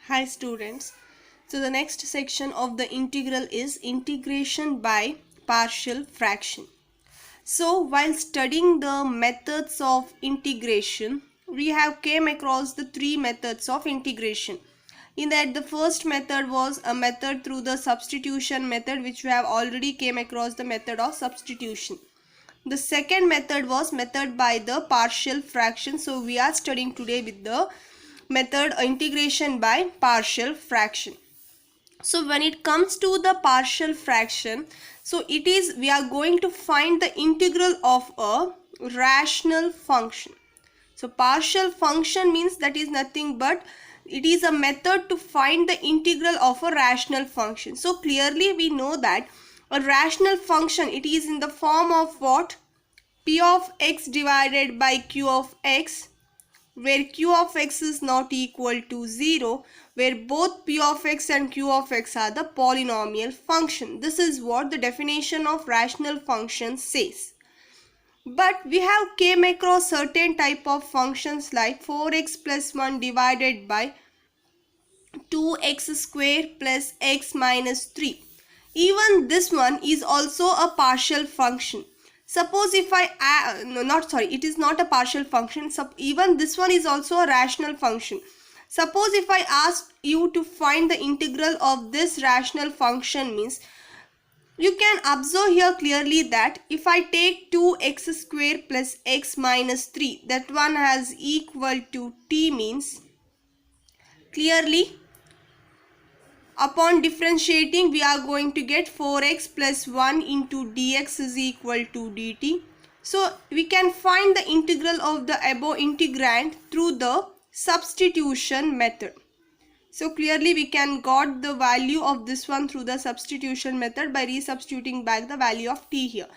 Hi students. So the next section of the integral is integration by partial fraction. So while studying the methods of integration, we have came across the three methods of integration. In that the first method was a method through the substitution method, which we have already came across the method of substitution. The second method was method by the partial fraction. So we are studying today with the method integration by partial fraction. So when it comes to the partial fraction, so it is we are going to find the integral of a rational function. So partial function means that is nothing but it is a method to find the integral of a rational function. So clearly we know that a rational function, it is in the form of what? P of x divided by q of x, where q of x is not equal to 0, where both p of x and q of x are the polynomial function. This is what the definition of rational function says. But we have came across certain type of functions like 4x plus 1 divided by 2x square plus x minus 3. Even this one is also a partial function. Suppose if I it is not a partial function. Even this one is also a rational function. Suppose if I ask you to find the integral of this rational function, means you can observe here clearly that if I take 2x square plus x minus 3, that one has equal to t, means clearly upon differentiating we are going to get 4x plus 1 into dx is equal to dt. So we can find the integral of the above integrand through the substitution method. So clearly we can got the value of this one through the substitution method by resubstituting back the value of t here.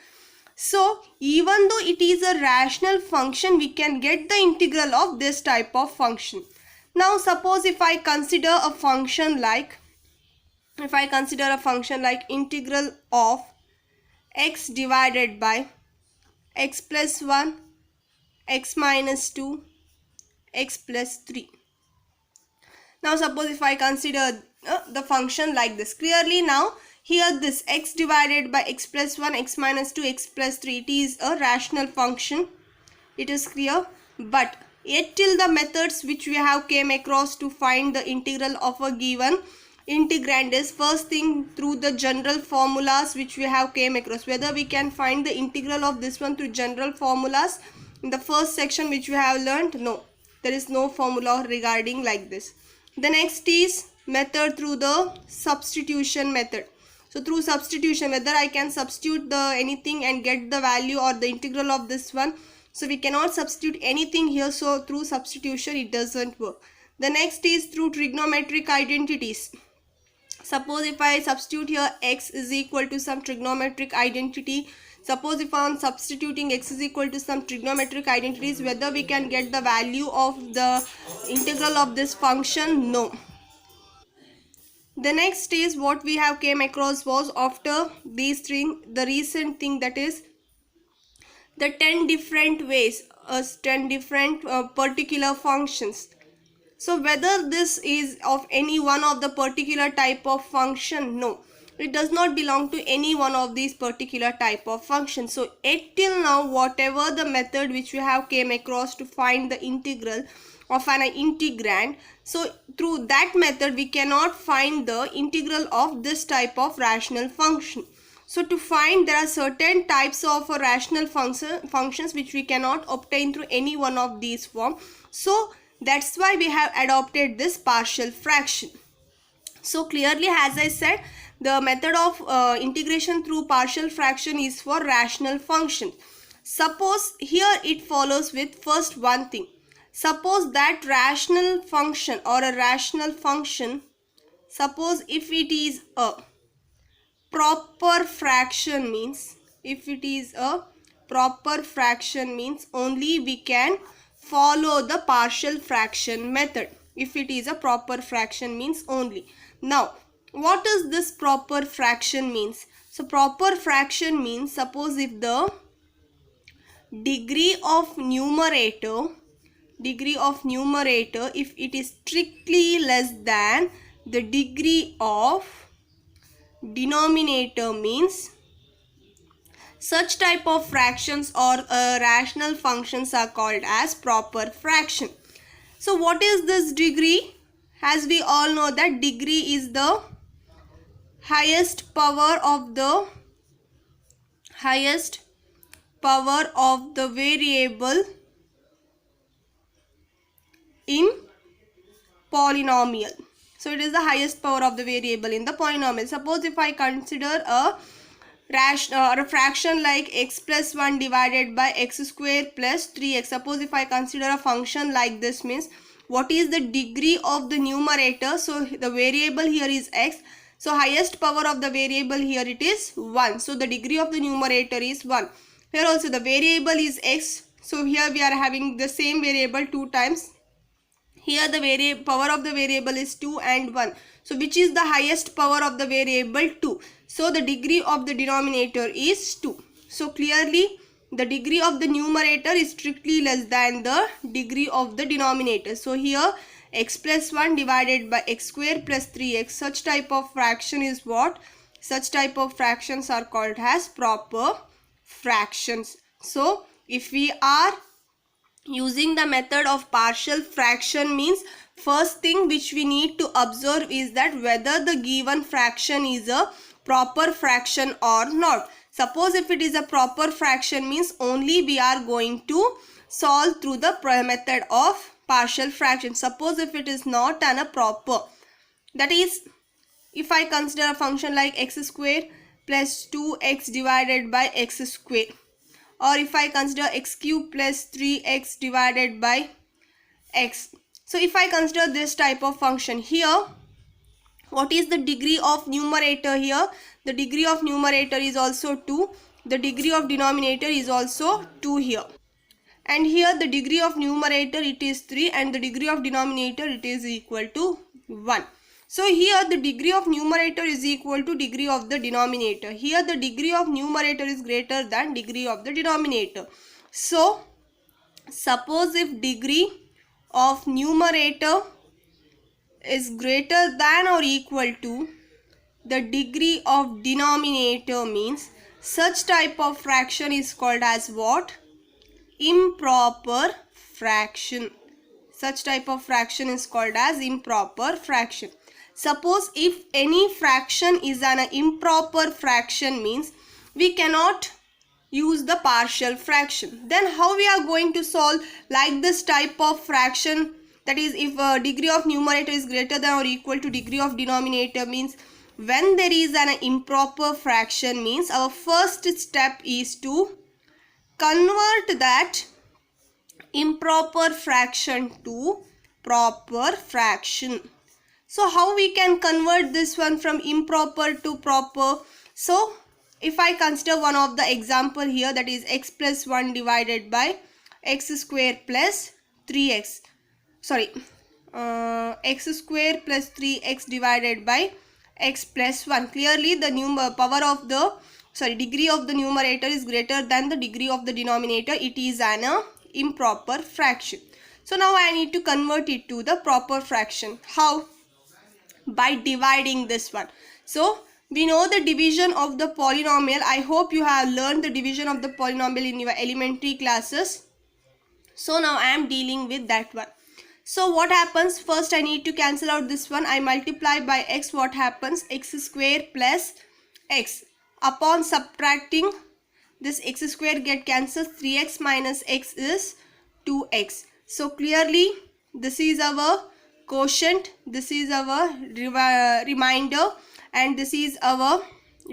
So even though it is a rational function, we can get the integral of this type of function. Now suppose if I consider a function like integral of x divided by x plus 1, x minus 2, x plus 3. Now suppose if I consider the function like this. Clearly now here this x divided by x plus 1, x minus 2, x plus 3, it is a rational function. It is clear. But yet till the methods which we have came across to find the integral of a given integrand is first thing through the general formulas which we have came across. Whether we can find the integral of this one through general formulas in the first section which we have learned, no, there is no formula regarding like this. The next is method through the substitution method. So through substitution, whether I can substitute the anything and get the value or the integral of this one. So we cannot substitute anything here, so through substitution it doesn't work. The next is through trigonometric identities. Suppose if I substitute here x is equal to some trigonometric identity. Suppose if I am substituting x is equal to some trigonometric identities, whether we can get the value of the integral of this function? No. The next is what we have came across was after these thing, the recent thing, that is the 10 different ways, 10 different particular functions. So whether this is of any one of the particular type of function? No, it does not belong to any one of these particular type of functions. So yet till now, whatever the method which we have came across to find the integral of an integrand, so through that method we cannot find the integral of this type of rational function. So to find, there are certain types of rational functions which we cannot obtain through any one of these forms. So that's why we have adopted this partial fraction. So clearly, as I said, the method of integration through partial fraction is for rational function. Suppose here it follows with first one thing. Suppose that rational function or a rational function, suppose if it is a proper fraction, means if it is a proper fraction means only we can follow the partial fraction method. If it is a proper fraction means only. Now what does this proper fraction means? So proper fraction means, suppose if the degree of numerator degree of numerator if it is strictly less than the degree of denominator means such type of fractions or rational functions are called as proper fraction. So what is this degree? As we all know that degree is the highest power of the variable in polynomial. So it is the highest power of the variable in the polynomial. Suppose if I consider a fraction like x plus 1 divided by x square plus 3x. Suppose if I consider a function like this, means what is the degree of the numerator? So the variable here is x. So highest power of the variable here it is 1. So the degree of the numerator is 1. Here also the variable is x. So here we are having the same variable 2 times. Here the power of the variable is 2 and 1. So which is the highest power of the variable? 2. So the degree of the denominator is 2. So clearly the degree of the numerator is strictly less than the degree of the denominator. So here x plus 1 divided by x square plus 3x, such type of fraction is what? Such type of fractions are called as proper fractions. So if we are using the method of partial fraction, means first thing which we need to observe is that whether the given fraction is a proper fraction or not. Suppose if it is a proper fraction, means only we are going to solve through the method of partial fraction. Suppose if it is not a proper, that is if I consider a function like x square plus 2x divided by x square, or if I consider x cube plus 3x divided by x. So if I consider this type of function here, what is the degree of numerator here? The degree of numerator is also 2. The degree of denominator is also 2 here. And here the degree of numerator it is 3 and the degree of denominator it is equal to 1. So here the degree of numerator is equal to degree of the denominator. Here the degree of numerator is greater than degree of the denominator. So suppose if degree of numerator is greater than or equal to the degree of denominator, means such type of fraction is called as what? Improper fraction. Such type of fraction is called as improper fraction. Suppose if any fraction is an improper fraction, means we cannot use the partial fraction. Then how we are going to solve like this type of fraction? That is, if degree of numerator is greater than or equal to degree of denominator, means when there is an improper fraction, means our first step is to convert that improper fraction to proper fraction. So how we can convert this one from improper to proper? So if I consider one of the example here, that is x plus 1 divided by x square plus 3x. X square plus 3x divided by x plus 1. Clearly the degree of the numerator is greater than the degree of the denominator. It is an improper fraction. So now I need to convert it to the proper fraction. How? By dividing this one. So we know the division of the polynomial. I hope you have learned the division of the polynomial in your elementary classes. So now I am dealing with that one. So what happens? First I need to cancel out this one. I multiply by x. What happens? X square plus x. Upon subtracting this, x square get cancelled. 3x minus x is 2x. So clearly this is our quotient, this is our remainder, and this is our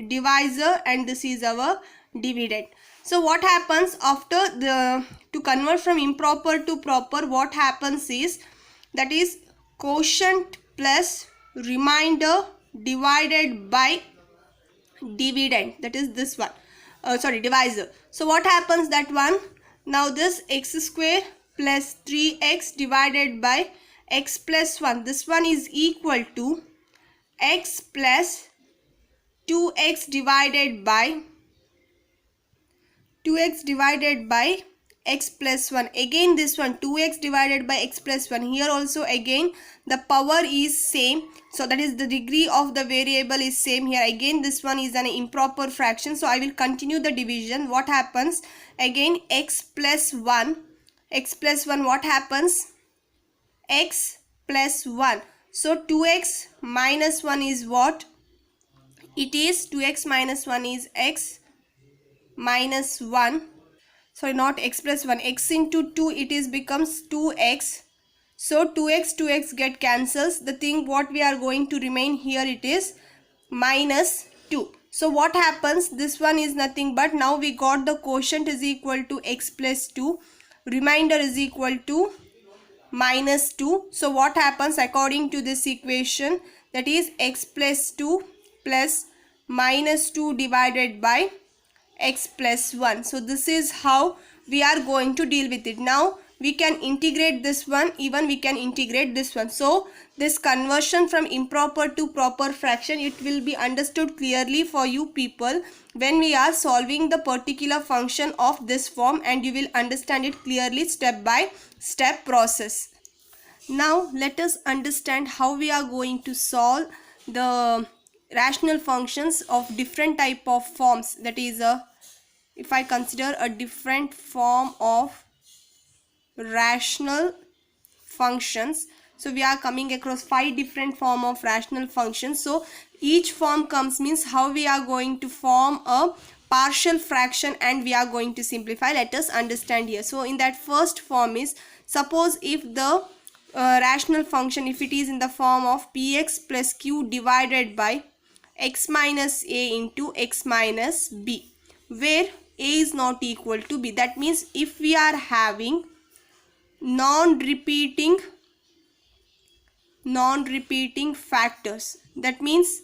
divisor, and this is our dividend. So what happens after to convert from improper to proper, what happens is, that is quotient plus remainder divided by dividend, that is this one, divisor. So what happens that one? Now this x square plus 3x divided by x plus 1, this one is equal to x plus 2x divided by x plus 1. Again this one 2x divided by x plus 1. Here also again the power is same. So that is the degree of the variable is same here. Again this one is an improper fraction. So I will continue the division. What happens? Again x plus 1. X plus 1 what happens? X plus 1. So 2x minus 1 is what? It is 2x minus 1 is x minus 1. Sorry, not x plus 1. X into 2 it is becomes 2x. So 2x get cancels. The thing what we are going to remain here it is minus 2. So what happens? This one is nothing but now we got the quotient is equal to x plus 2. Remainder is equal to minus 2. So what happens according to this equation? That is x plus 2 plus minus 2 divided by x plus 1. So this is how we are going to deal with it. Now we can integrate this one, even we can integrate this one. So this conversion from improper to proper fraction, it will be understood clearly for you people when we are solving the particular function of this form, and you will understand it clearly step by step process. Now let us understand how we are going to solve the rational functions of different type of forms. That is if I consider a different form of rational functions, so we are coming across 5 different form of rational functions. So each form comes means how we are going to form a partial fraction and we are going to simplify. Let us understand here. So in that first form is, suppose if the rational function, if it is in the form of px plus q divided by x minus a into x minus b, where a is not equal to b. That means if we are having non-repeating factors, that means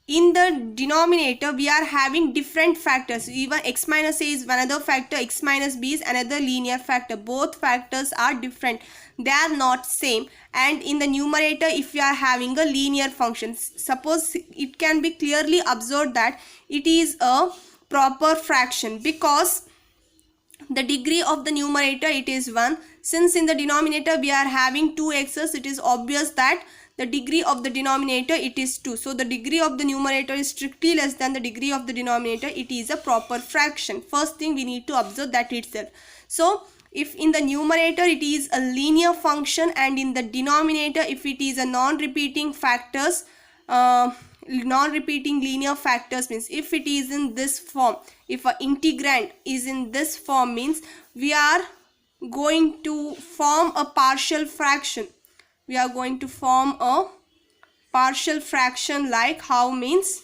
in the denominator we are having different factors. Even x minus a is another factor, x minus b is another linear factor. Both factors are different, they are not same. And in the numerator if we are having a linear function, suppose it can be clearly observed that it is a proper fraction because the degree of the numerator it is 1. Since in the denominator we are having 2 x's, it is obvious that the degree of the denominator it is 2. So the degree of the numerator is strictly less than the degree of the denominator. It is a proper fraction. First thing we need to observe that itself. So if in the numerator it is a linear function and in the denominator if it is a non-repeating factors, non-repeating linear factors, means if it is in this form, if a integrand is in this form, means we are going to form a partial fraction. We are going to form a partial fraction like how, means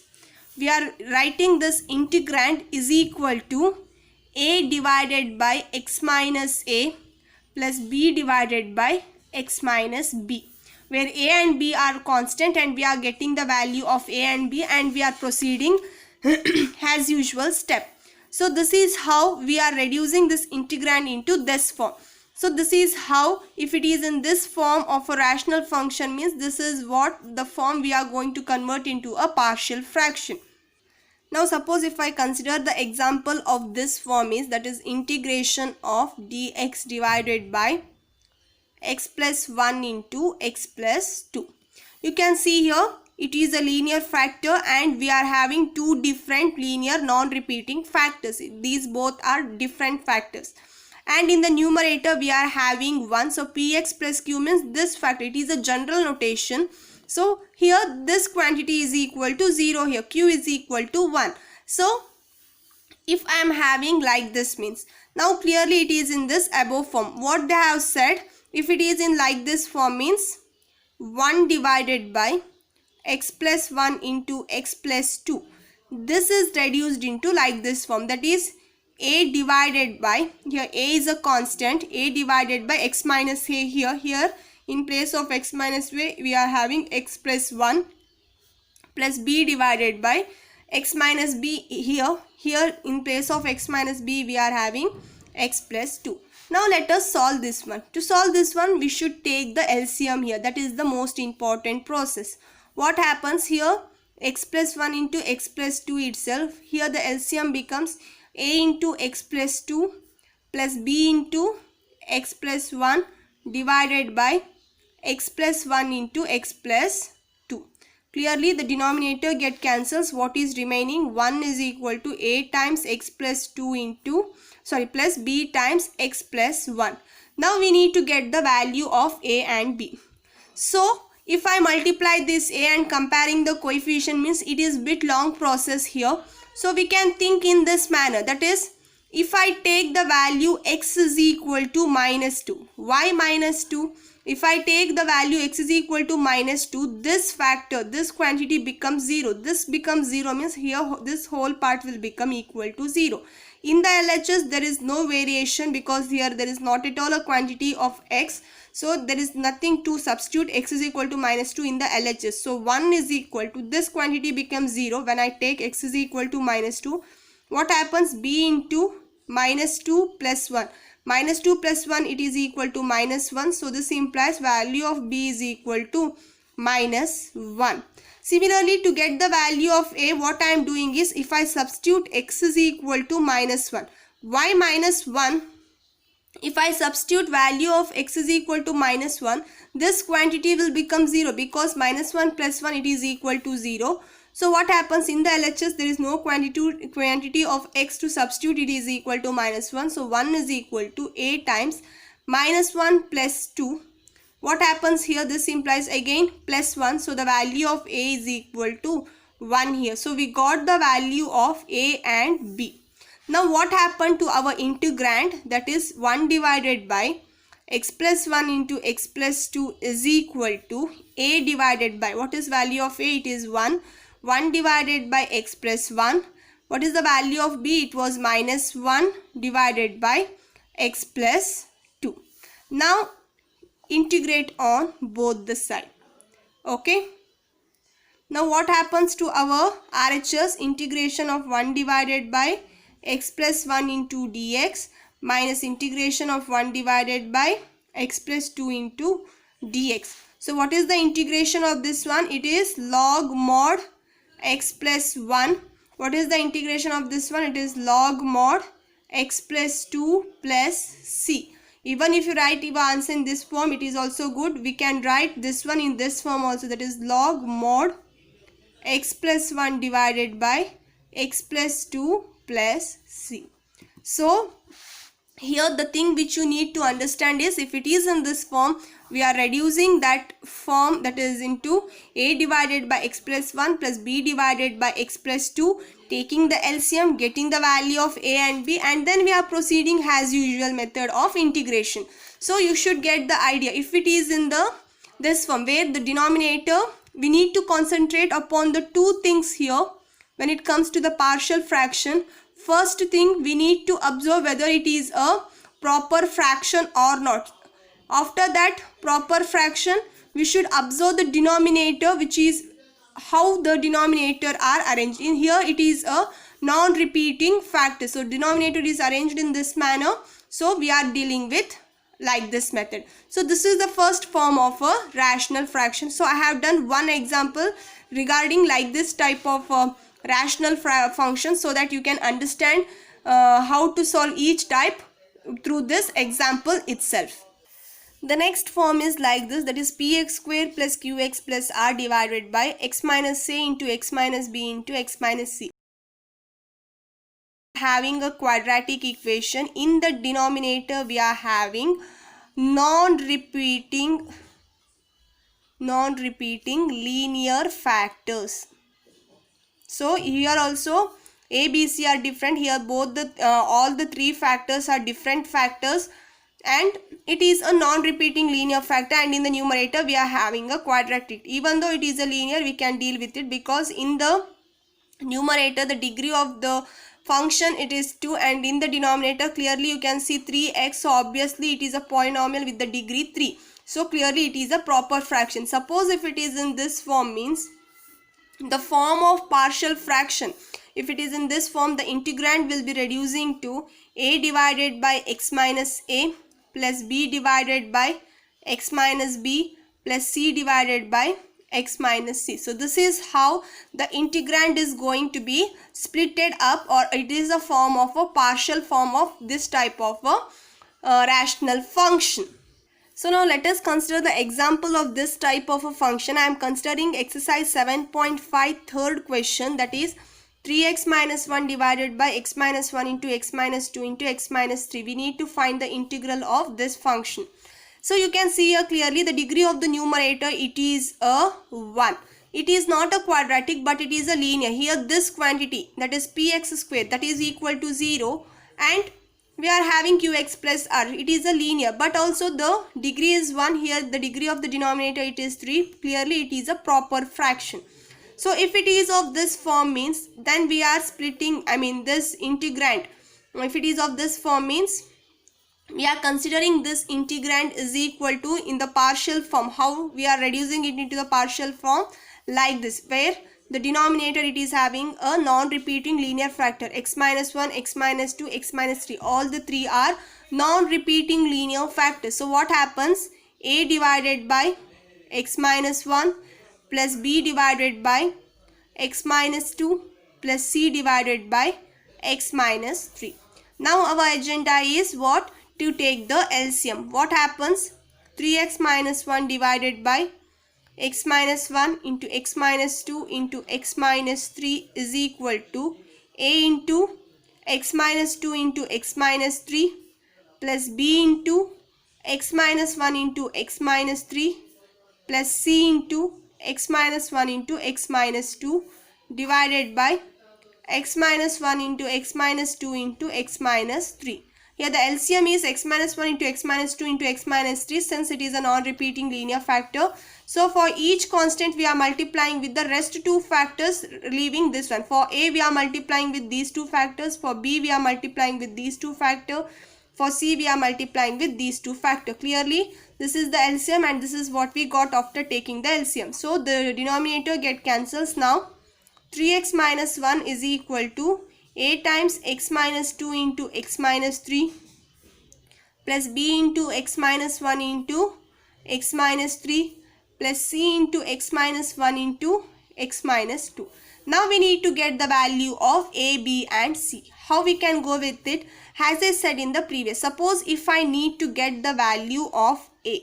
we are writing this integrand is equal to a divided by x minus a plus b divided by x minus b, where a and b are constant and we are getting the value of a and b and we are proceeding as usual step. So this is how we are reducing this integrand into this form. So this is how, if it is in this form of a rational function, means this is what the form we are going to convert into a partial fraction. Now suppose if I consider the example of this form is, that is integration of dx divided by x plus 1 into x plus 2. You can see here it is a linear factor and we are having 2 different linear non-repeating factors. These both are different factors. And in the numerator we are having 1. So px plus q means this factor. It is a general notation. So here this quantity is equal to 0. Here q is equal to 1. So if I am having like this, means now clearly it is in this above form. What they have said, if it is in like this form, means 1 divided by x plus 1 into x plus 2. This is reduced into like this form. That is a divided by, here a is a constant, a divided by x minus a. Here in place of x minus a we are having x plus 1 plus b divided by x minus b. Here in place of x minus b we are having x plus 2. Now let us solve this one. To solve this one we should take the LCM here. That is the most important process. What happens here? X plus 1 into x plus 2 itself. Here the LCM becomes a into x plus 2 plus b into x plus 1 divided by x plus 1 into x plus 2. Clearly the denominator get cancels. What is remaining? 1 is equal to a times x plus 2 into plus b times x plus 1. Now we need to get the value of a and b. So if I multiply this a and comparing the coefficient means it is bit long process here. So we can think in this manner, that is, if I take the value x is equal to minus 2. Why minus 2? If I take the value x is equal to minus 2, this factor, this quantity becomes 0. This becomes 0 means here this whole part will become equal to 0. In the LHS there is no variation because here there is not at all a quantity of x. So there is nothing to substitute. X is equal to minus 2 in the LHS. So 1 is equal to this quantity becomes 0 when I take x is equal to minus 2. What happens? B into minus 2 plus 1. Minus 2 plus 1, it is equal to minus 1. So this implies value of b is equal to minus 1. Similarly, to get the value of a, what I am doing is, if I substitute x is equal to minus 1. Why minus 1? If I substitute value of x is equal to minus 1, this quantity will become 0 because minus 1 plus 1 it is equal to 0. So what happens in the LHS? There is no quantity of x to substitute. It is equal to minus 1. So 1 is equal to a times minus 1 plus 2. What happens here? This implies again plus 1. So the value of a is equal to 1 here. So we got the value of a and b. Now what happened to our integrand? That is 1 divided by x plus 1 into x plus 2 is equal to a divided by, what is value of a? It is 1. 1 divided by x plus 1. What is the value of b? It was minus 1 divided by x plus 2. Now integrate on both the side. Okay. Now what happens to our RHS? Integration of 1 divided by x plus 1 into dx minus integration of 1 divided by x plus 2 into dx. So what is the integration of this one? It is log mod x plus 1. What is the integration of this one? It is log mod x plus 2 plus c. Even if you write your answer in this form, it is also good. We can write this one in this form also, that is log mod x plus 1 divided by x plus 2 plus c. So here the thing which you need to understand is, if it is in this form, we are reducing that form, that is into a divided by x plus 1 plus b divided by x plus 2, taking the LCM, getting the value of a and b, and then we are proceeding as usual method of integration. So you should get the idea. If it is in this form where the denominator, we need to concentrate upon the two things here when it comes to the partial fraction. First thing, we need to observe whether it is a proper fraction or not. After that proper fraction, we should observe the denominator, which is how the denominator are arranged. In here it is a non-repeating factor. So denominator is arranged in this manner. So we are dealing with like this method. So this is the first form of a rational fraction. So I have done one example regarding like this type of rational function, so that you can understand how to solve each type through this example itself. The next form is like this, that is px square plus qx plus r divided by x minus a into x minus b into x minus c. Having a quadratic equation, in the denominator we are having non-repeating linear factors. So here also a, b, c are different. Here both the all the three factors are different factors, and it is a non-repeating linear factor, and in the numerator we are having a quadratic. Even though it is a linear, we can deal with it because in the numerator the degree of the function it is 2, and in the denominator clearly you can see 3x. So obviously it is a polynomial with the degree 3. So clearly it is a proper fraction. Suppose if it is in this form, means the form of partial fraction, if it is in this form, the integrand will be reducing to a divided by x minus a plus b divided by x minus b plus c divided by x minus c. So this is how the integrand is going to be splitted up, or it is a form of a partial form of this type of a rational function. So now let us consider the example of this type of a function. I am considering exercise 7.5 third question, that is 3x minus 1 divided by x minus 1 into x minus 2 into x minus 3. We need to find the integral of this function. So you can see here clearly the degree of the numerator, it is a 1. It is not a quadratic but it is a linear. Here this quantity, that is px square, that is equal to 0, and we are having qx plus r. It is a linear, but also the degree is 1. Here the degree of the denominator, it is 3. Clearly it is a proper fraction. So if it is of this form means, then we are splitting, this integrand. If it is of this form means, we are considering this integrand is equal to in the partial form. How we are reducing it into the partial form? Like this, where the denominator, it is having a non-repeating linear factor, x minus 1, x minus 2, x minus 3. All the three are non-repeating linear factors. So what happens? A divided by x minus 1 plus b divided by x minus 2 plus c divided by x minus 3. Now our agenda is what? To take the LCM. What happens? 3x minus 1 divided by x minus 1 into x minus 2 into x minus 3 is equal to a into x minus 2 into x minus 3 plus b into x minus 1 into x minus 3 plus c into x minus 1 into x minus 2 divided by x minus 1 into x minus 2 into x minus 3. Here the LCM is x minus 1 into x minus 2 into x minus 3, since it is a non-repeating linear factor. So for each constant we are multiplying with the rest two factors, leaving this one. For a we are multiplying with these two factors, for b we are multiplying with these two factors, for c we are multiplying with these two factors. Clearly this is the LCM and this is what we got after taking the LCM. So the denominator get cancels. Now 3x minus 1 is equal to a times x minus 2 into x minus 3 plus b into x minus 1 into x minus 3 plus c into x minus 1 into x minus 2. Now we need to get the value of a, b and c. How we can go with it? As I said in the previous, suppose if I need to get the value of a,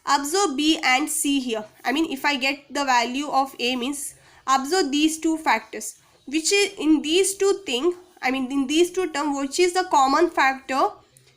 observe b and c here. If I get the value of a means, observe these two factors, which is in these two things, in these two terms, which is the common factor.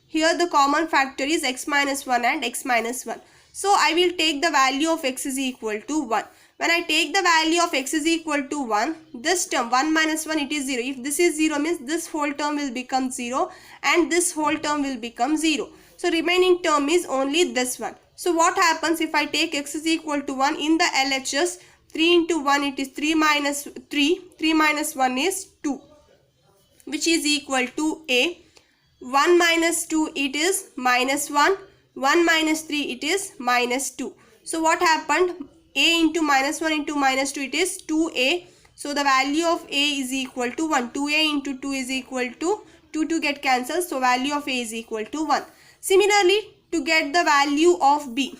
Here the common factor is x minus 1 and x minus 1. So I will take the value of x is equal to 1. When I take the value of x is equal to 1, this term 1 minus 1, it is 0. If this is 0 means this whole term will become 0 and this whole term will become 0. So remaining term is only this one. So what happens if I take x is equal to 1 in the LHS? 3 into 1, it is 3 minus 3. 3 minus 1 is 2, which is equal to a. 1 minus 2, it is minus 1. 1 minus 3, it is minus 2. So what happened? A into minus 1 into minus 2, it is 2a. So the value of a is equal to 1. 2a into 2 is equal to 2 get cancelled. So value of a is equal to 1. Similarly, to get the value of b,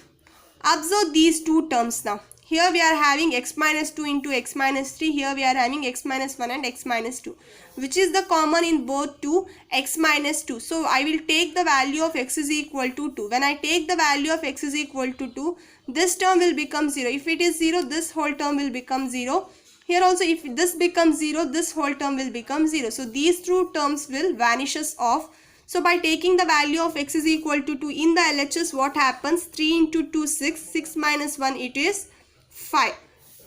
observe these two terms now. Here we are having x minus 2 into x minus 3. Here we are having x minus 1 and x minus 2. Which is the common in both two? X minus 2. So I will take the value of x is equal to 2. When I take the value of x is equal to 2, this term will become 0. If it is 0, this whole term will become 0. Here also if this becomes 0, this whole term will become 0. So these two terms will vanishes off. So by taking the value of x is equal to 2 in the LHS, what happens? 3 into 2, 6. 6 minus 1, it is 5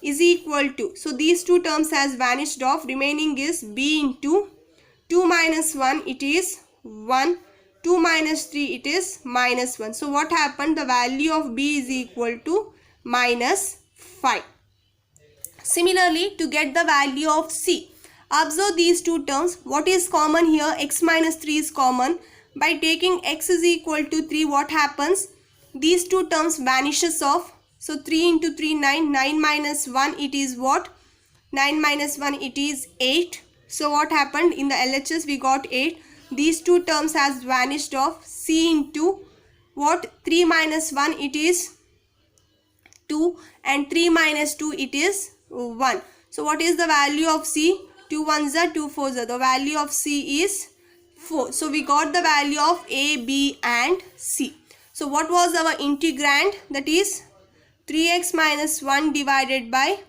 is equal to, so these two terms has vanished off. Remaining is b into 2 minus 1, it is 1. 2 minus 3, it is minus 1. So what happened? The value of b is equal to minus 5. Similarly, to get the value of c, observe these two terms. What is common here? X minus 3 is common. By taking x is equal to 3, what happens? These two terms vanishes off. So 3 into 3, 9. 9 minus 1, it is what? 9 minus 1, it is 8. So what happened? In the LHS, we got 8. These two terms has vanished off. C into what? 3 minus 1, it is 2, and 3 minus 2 it is 1. So what is the value of C? 2 ones are 2 fours are. The value of C is 4. So we got the value of A, B and C. So what was our integrand? That is 3x minus 1 divided by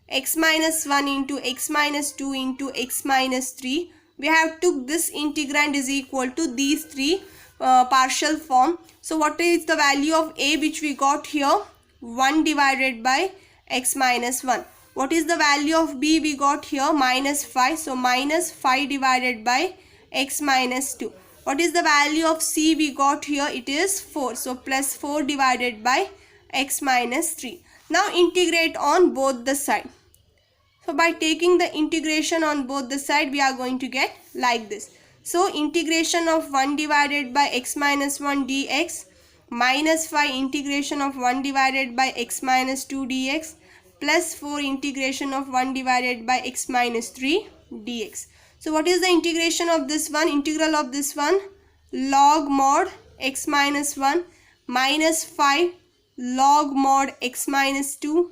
x minus 1 into x minus 2 into x minus 3. We have took this integrand is equal to these three partial form. So what is the value of A which we got here? 1 divided by x minus 1. What is the value of B we got here? Minus 5. So minus 5 divided by x minus 2. What is the value of C we got here? It is 4. So plus 4 divided by x minus 3. Now integrate on both the side. So by taking the integration on both the side, we are going to get like this. So integration of 1 divided by x minus 1 dx minus 5 integration of 1 divided by x minus 2 dx plus 4 integration of 1 divided by x minus 3 dx. So what is the integration of this one? Integral of this one, log mod x minus 1 minus 5 log mod x minus 2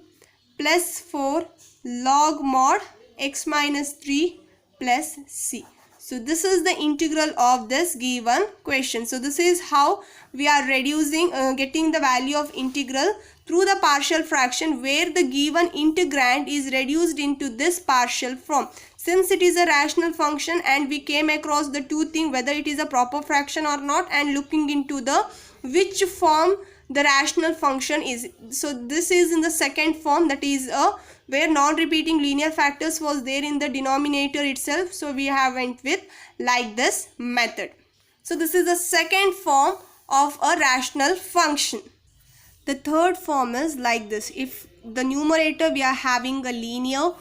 plus 4 log mod x minus 3 plus c. So this is the integral of this given question. So this is how we are reducing, getting the value of integral through the partial fraction, where the given integrand is reduced into this partial form. Since it is a rational function and we came across the two things, whether it is a proper fraction or not, and looking into the which form the rational function is. So this is in the second form, that is where non-repeating linear factors was there in the denominator itself. So we have went with like this method. So this is the second form of a rational function. The third form is like this. If the numerator we are having a linear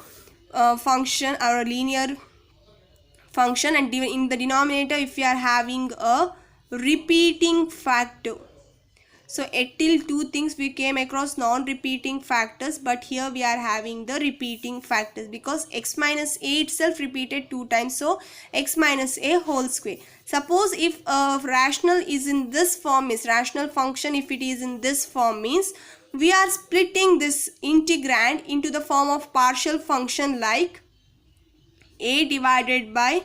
function or a linear function, and in the denominator if we are having a repeating factor. So till two things we came across non-repeating factors, but here we are having the repeating factors because x minus a itself repeated 2 times. So x minus a whole square. Suppose if a rational is in this form, is rational function, if it is in this form, means we are splitting this integrand into the form of partial function like a divided by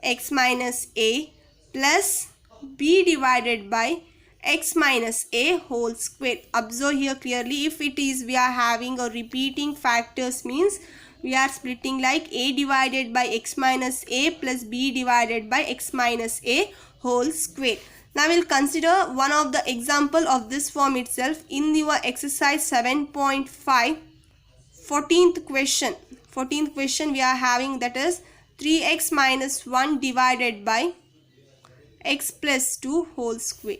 x minus a plus b divided by x minus a whole square. Observe here clearly, if it is we are having a repeating factors, means we are splitting like a divided by x minus a plus b divided by x minus a whole square. Now we will consider one of the example of this form itself in your exercise 7.5 14th question. 14th question we are having, that is 3x minus 1 divided by x plus 2 whole square.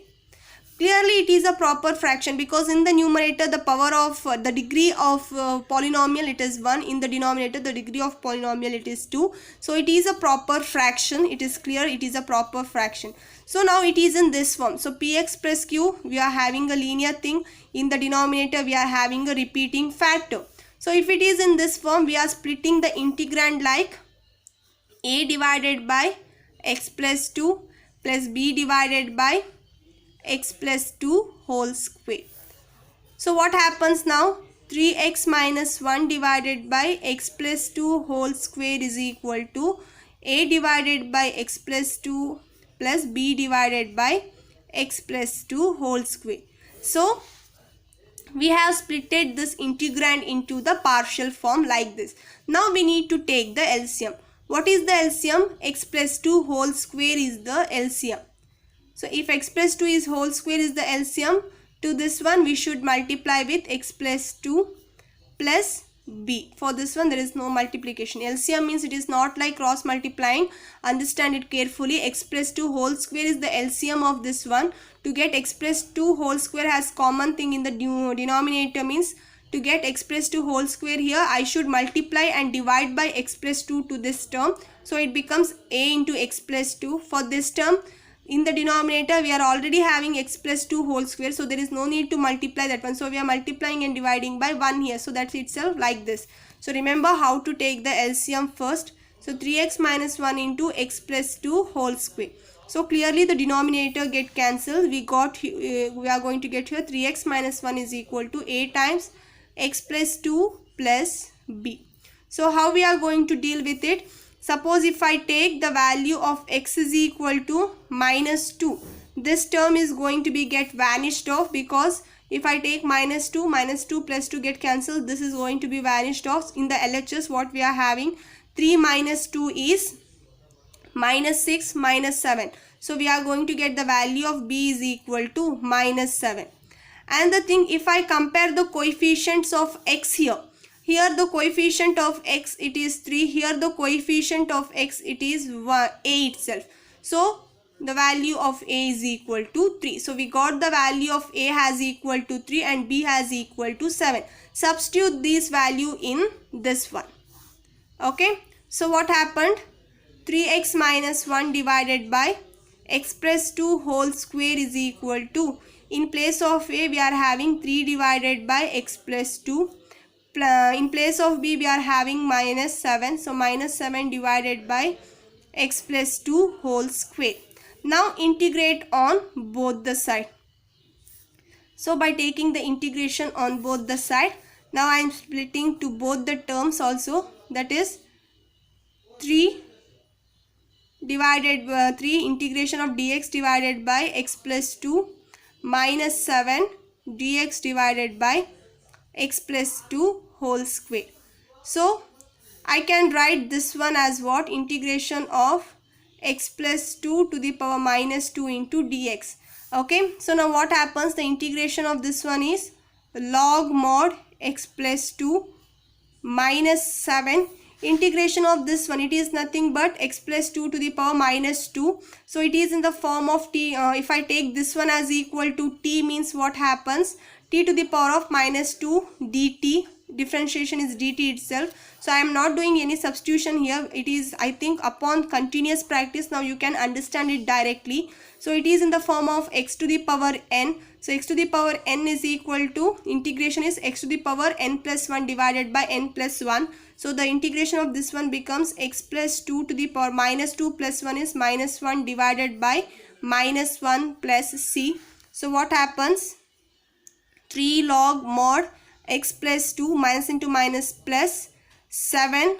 Clearly it is a proper fraction because in the numerator the power of the degree of polynomial it is 1, in the denominator the degree of polynomial it is 2. So it is a proper fraction. It is clear it is a proper fraction. So now it is in this form. So px plus q we are having a linear thing, in the denominator we are having a repeating factor. So if it is in this form, we are splitting the integrand like a divided by x plus 2 plus b divided by x plus 2 whole square. So what happens now? 3x minus 1 divided by x plus 2 whole square is equal to a divided by x plus 2 plus b divided by x plus 2 whole square. So we have splitted this integrand into the partial form like this. Now we need to take the LCM. What is the LCM? X plus 2 whole square is the LCM. So if x plus 2 is whole square is the LCM, to this one we should multiply with x plus 2 plus b. For this one there is no multiplication. LCM means it is not like cross multiplying. Understand it carefully. X plus 2 whole square is the LCM of this one. To get x plus 2 whole square has common thing in the denominator, means to get x plus 2 whole square here I should multiply and divide by x plus 2 to this term. So it becomes a into x plus 2. For this term, in the denominator we are already having x plus 2 whole square, so there is no need to multiply that one. So we are multiplying and dividing by 1 here. So that's itself like this. So remember how to take the LCM first. So 3x minus 1 into x plus 2 whole square. So clearly the denominator get cancelled. We are going to get here 3x minus 1 is equal to a times x plus 2 plus b. So how we are going to deal with it? Suppose if I take the value of x is equal to minus 2, this term is going to be get vanished off, because if I take minus 2 plus 2 get cancelled, this is going to be vanished off. In the LHS what we are having, 3 minus 2 is minus 6 minus 7. So we are going to get the value of b is equal to minus 7. And the thing, if I compare the coefficients of x here the coefficient of x it is 3, here the coefficient of x it is a itself. So the value of a is equal to 3. So we got the value of a has equal to 3 and b has equal to 7. Substitute this value in this one. Okay, so what happened? 3x minus 1 divided by x plus 2 whole square is equal to, in place of a we are having 3 divided by x plus 2, in place of b we are having minus 7, so minus 7 divided by x plus 2 whole square. Now integrate on both the side. So by taking the integration on both the side, now I am splitting to both the terms also, that is 3 divided by 3 integration of dx divided by x plus 2 minus 7 dx divided by x plus 2 whole square. So I can write this one as what? Integration of x plus 2 to the power minus 2 into dx. Okay, so now what happens? The integration of this one is log mod x plus 2 minus 7. Integration of this one, it is nothing but x plus 2 to the power minus 2. So it is in the form of t. If I take this one as equal to t, means what happens? T to the power of minus 2 dt. Differentiation is dt itself. So I am not doing any substitution here. It is, I think, upon continuous practice now you can understand it directly. So it is in the form of x to the power n. So x to the power n is equal to, integration is x to the power n plus 1 divided by n plus 1. So the integration of this one becomes x plus 2 to the power minus 2 plus 1 is minus 1 divided by minus 1 plus c. So what happens? 3 log mod x plus 2 minus into minus plus 7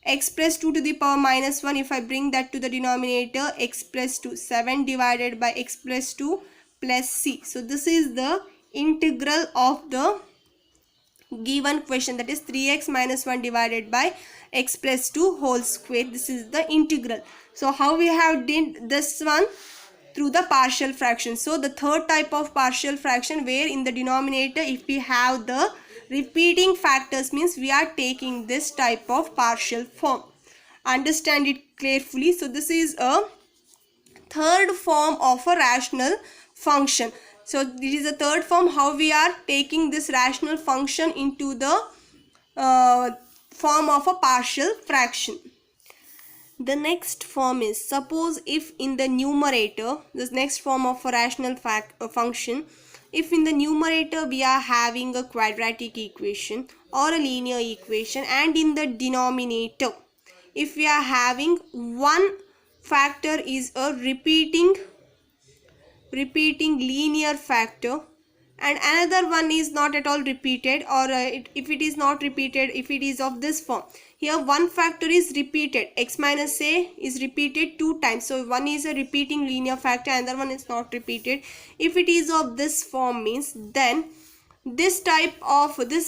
x plus 2 to the power minus 1. If I bring that to the denominator, x plus 2, 7 divided by x plus 2 plus c. So this is the integral of the given question, that is 3x minus 1 divided by x plus 2 whole square. This is the integral. So how we have did this one? Through the partial fraction. So the third type of partial fraction, where in the denominator if we have the repeating factors, means we are taking this type of partial form. Understand it carefully. So this is a third form of a rational function. So this is a third form, how we are taking this rational function into the form of a partial fraction. The next form is, suppose if in the numerator, this next form of a rational function, if in the numerator we are having a quadratic equation or a linear equation, and in the denominator if we are having one factor is a repeating linear factor and another one is not at all repeated, or if it is not repeated, if it is of this form, here one factor is repeated, x minus a is repeated 2 times. So one is a repeating linear factor, another one is not repeated. If it is of this form, means then this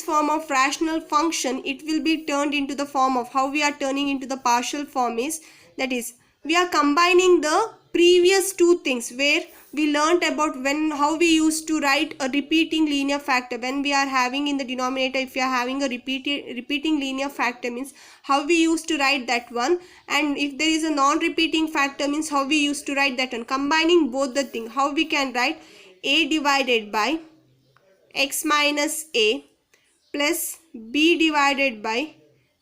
form of rational function, it will be turned into the form of, how we are turning into the partial form is, that is we are combining the previous two things where we learnt about how we used to write a repeating linear factor. When we are having in the denominator, if we are having a repeating linear factor, means how we used to write that one, and if there is a non-repeating factor, means how we used to write that one. Combining both the thing, how we can write a divided by x minus a plus b divided by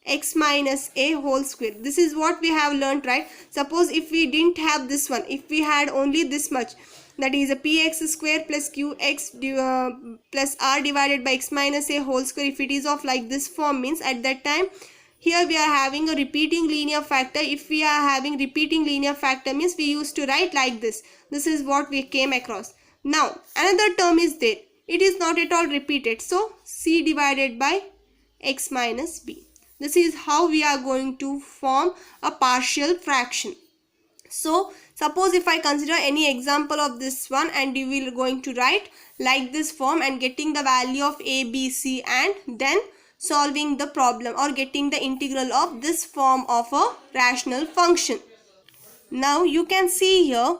x minus a whole square. This is what we have learnt, right? Suppose if we didn't have this one, if we had only this much, that is a px square plus qx plus r divided by x minus a whole square, if it is of like this form, means at that time here we are having a repeating linear factor. If we are having repeating linear factor, means we used to write like this. This is what we came across. Now another term is there. it is not at all repeated. So c divided by x minus b. This is how we are going to form a partial fraction. So suppose if I consider any example of this one, and you will going to write like this form and getting the value of a, b, c, and then solving the problem or getting the integral of this form of a rational function. Now you can see here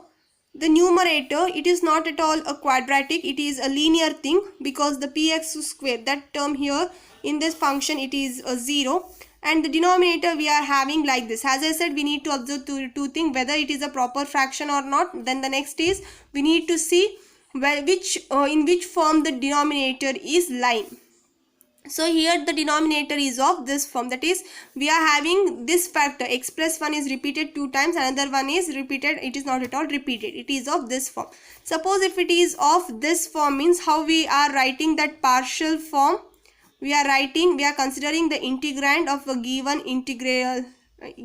the numerator, it is not at all a quadratic, it is a linear thing, because the px square, that term here in this function, it is a 0, and the denominator we are having like this. As I said, we need to observe two things, whether it is a proper fraction or not. Then the next is we need to see in which form the denominator is lying. So here the denominator is of this form, that is we are having this factor x plus 1 is repeated 2 times, another one is repeated, it is not at all repeated, it is of this form. Suppose if it is of this form, means how we are writing that partial form? We are considering the integrand of a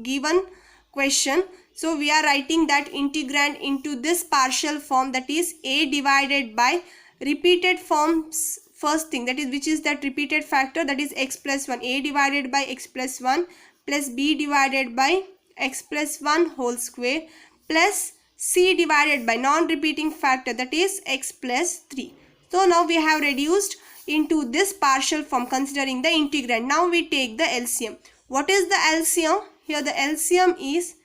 given question. So we are writing that integrand into this partial form, that is a divided by repeated forms. First thing, that is which is that repeated factor, that is x plus 1, a divided by x plus 1 plus b divided by x plus 1 whole square plus c divided by non-repeating factor, that is x plus 3. So now we have reduced into this partial form considering the integrand. Now we take the LCM. What is the LCM? Here the LCM is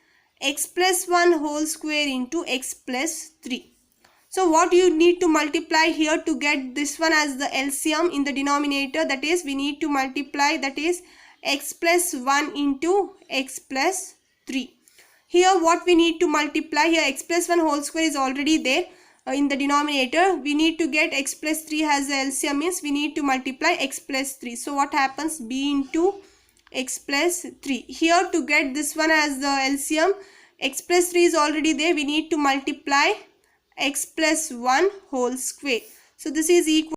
x plus 1 whole square into x plus 3. So what you need to multiply here to get this one as the LCM in the denominator, that is we need to multiply, that is x plus 1 into x plus 3. Here what we need to multiply, here x plus 1 whole square is already there in the denominator. We need to get x plus 3 as the LCM, means we need to multiply x plus 3. So what happens? B into x plus 3. Here to get this one as the LCM, x plus 3 is already there, we need to multiply x plus 1 whole square. So this is equal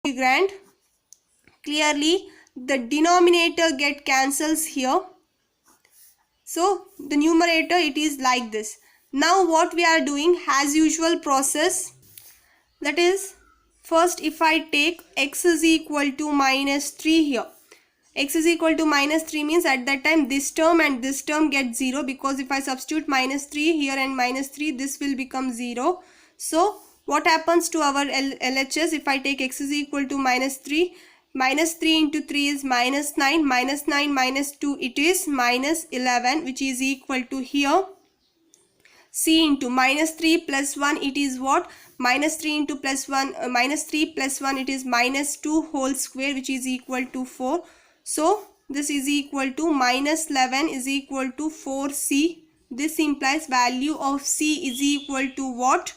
to integrand. Clearly the denominator get cancels here. So the numerator, it is like this. Now what we are doing, as usual process, that is first if I take x is equal to minus 3 here. X is equal to minus 3 means at that time this term and this term get 0, because if I substitute minus 3 here and minus 3, this will become 0. So what happens to our LHS? If I take x is equal to minus 3 into 3 is minus 9, minus 9 minus 2, it is minus 11, which is equal to here c into minus 3 plus 1, it is what? Minus 3 into plus 1, minus 3 plus 1, it is minus 2 whole square, which is equal to 4. So this is equal to minus 11 is equal to 4c. This implies value of c is equal to what?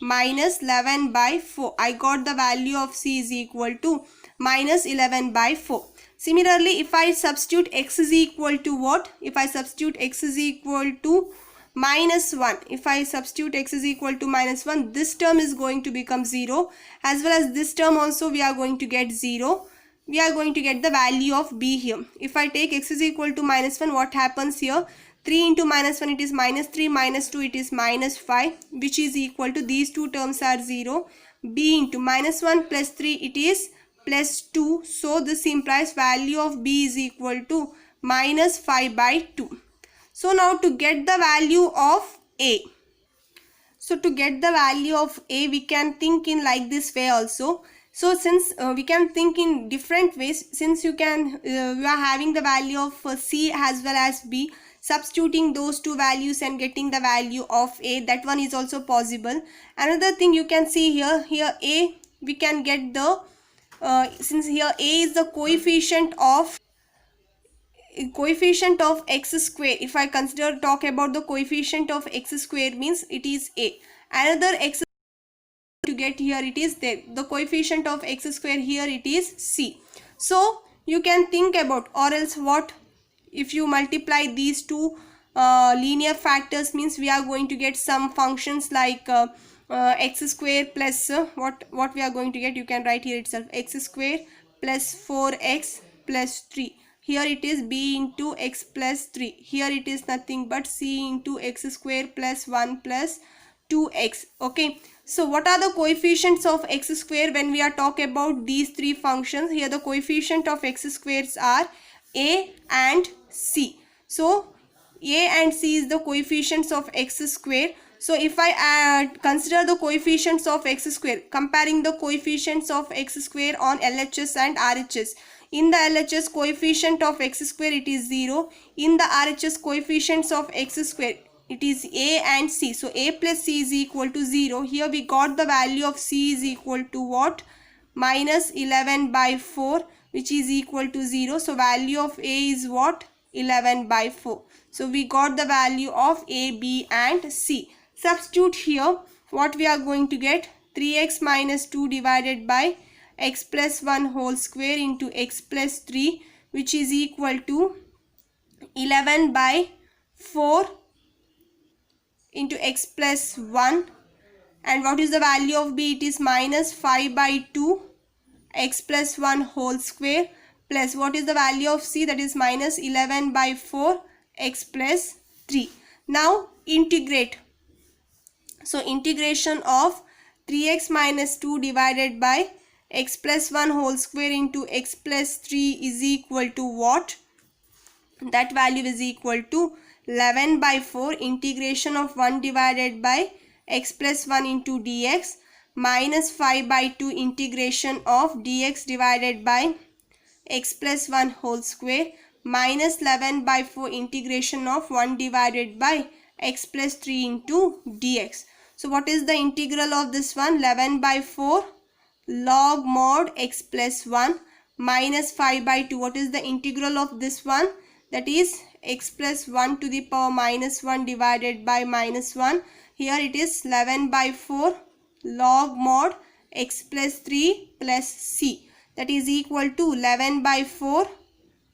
Minus 11 by 4. I got the value of c is equal to minus 11 by 4. Similarly, if I substitute x is equal to what? If I substitute x is equal to minus 1. If I substitute x is equal to minus 1, this term is going to become 0. As well as this term also we are going to get 0. We are going to get the value of b here. If I take x is equal to minus 1, what happens here? 3 into minus 1, it is minus 3, minus 2, it is minus 5, which is equal to, these two terms are 0. B into minus 1 plus 3, it is plus 2. So this implies value of b is equal to minus 5 by 2. So now to get the value of a. So to get the value of a, we can think in like this way also. So since we can think in different ways, since you are having the value of c as well as b, substituting those two values and getting the value of a, that one is also possible. Another thing you can see here a, we can get the since here a is the coefficient of x square. If I talk about the coefficient of x square, means it is a. Another x to get here, it is there, the coefficient of x square, here it is c. So you can think about, or else what, if you multiply these two linear factors, means we are going to get some functions like x square plus what we are going to get, you can write here itself, x square plus 4x plus 3. Here it is b into x plus 3. Here it is nothing but c into x square plus 1 plus 2x. Okay, So what are the coefficients of x square when we are talking about these three functions? Here the coefficient of x squares are a and c. So a and c is the coefficients of x square. So if I consider the coefficients of x square, comparing the coefficients of x square on LHS and RHS. In the LHS, coefficient of x square it is 0. In the RHS, coefficients of x square it is a and c. So a plus c is equal to 0. Here we got the value of c is equal to what? Minus 11 by 4, which is equal to 0. So value of a is what? 11 by 4. So we got the value of a, b and c. Substitute here. What we are going to get? 3x minus 2 divided by x plus 1 whole square into x plus 3, which is equal to 11 by 4 into x plus 1. And what is the value of b? It is minus 5 by 2 x plus 1 whole square plus what is the value of c? That is minus 11 by 4 x plus 3. Now integrate. So integration of 3x minus 2 divided by x plus 1 whole square into x plus 3 is equal to what? That value is equal to 11 by 4 integration of 1 divided by x plus 1 into dx minus 5 by 2 integration of dx divided by x plus 1 whole square minus 11 by 4 integration of 1 divided by x plus 3 into dx. So what is the integral of this one? 11 by 4 log mod x plus 1 minus 5 by 2. What is the integral of this one? That is x plus 1 to the power minus 1 divided by minus 1. Here it is 11 by 4 log mod x plus 3 plus c. That is equal to 11 by 4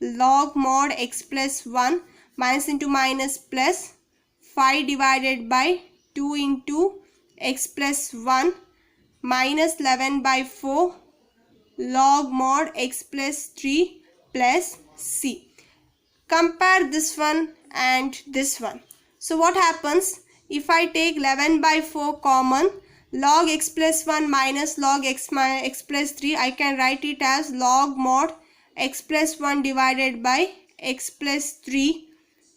log mod x plus 1 minus into minus plus 5 divided by 2 into x plus 1 minus 11 by 4 log mod x plus 3 plus c. Compare this one and this one. So what happens if I take 11 by 4 common? Log x plus 1 minus log x plus 3, I can write it as log mod x plus 1 divided by x plus 3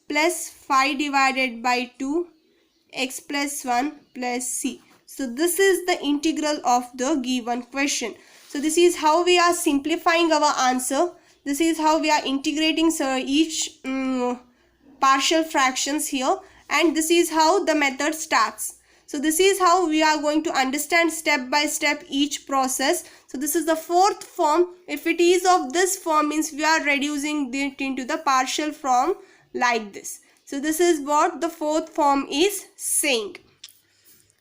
plus 5 divided by 2 x plus 1 plus c. So this is the integral of the given question. So this is how we are simplifying our answer. This is how we are integrating each partial fractions here, and this is how the method starts. So this is how we are going to understand step by step each process. So this is the fourth form. If it is of this form, means we are reducing it into the partial form like this. So this is what the fourth form is saying.